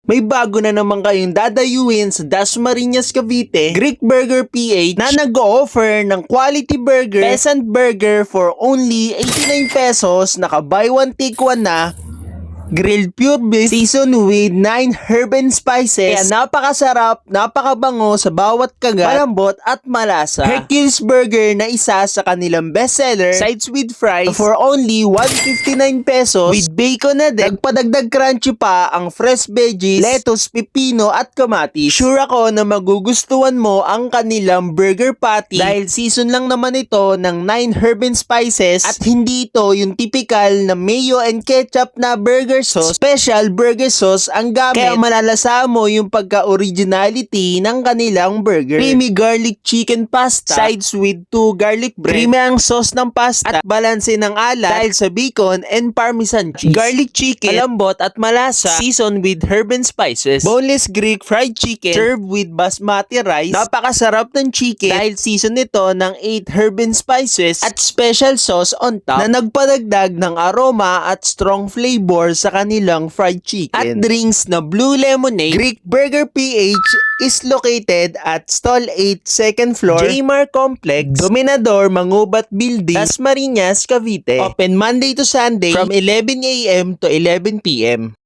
May bago na naman kayong dadayuin sa Dasmariñas, Cavite, Greek Burger PH na nag-o-offer ng quality burger, peasant burger for only 89 pesos, naka buy one take one na, grilled pure beef, seasoned with 9 herb and spices. Kaya napakasarap, napakabango sa bawat kagat, malambot at malasa. Hercules Burger na isa sa kanilang bestseller, sides with fries for only 159 pesos with bacon na din. Nagpadagdag crunchy pa ang fresh veggies, lettuce, pipino at kamatis. Sure ako na magugustuhan mo ang kanilang burger patty dahil season lang naman ito ng 9 herb and spices at hindi ito yung typical na mayo and ketchup na burger sauce. Special burger sauce ang gamit, kaya malalasa mo yung pagka-originality ng kanilang burger. Creamy garlic chicken pasta, sides with 2 garlic bread. Creamy ang sauce ng pasta at balanse ng alat dahil sa bacon and parmesan cheese. Garlic chicken, malambot at malasa, seasoned with herb and spices. Boneless Greek fried chicken, served with basmati rice. Napakasarap ng chicken dahil season nito ng 8 herb and spices at special sauce on top na nagpadagdag ng aroma at strong flavor sa kanilang fried chicken. At drinks na Blue Lemonade. Greek Burger PH is located at Stall 8, 2nd floor, Jmar Complex, Dominador Mangubat Building, Dasmariñas, Cavite. Open Monday to Sunday from 11 a.m. to 11 p.m.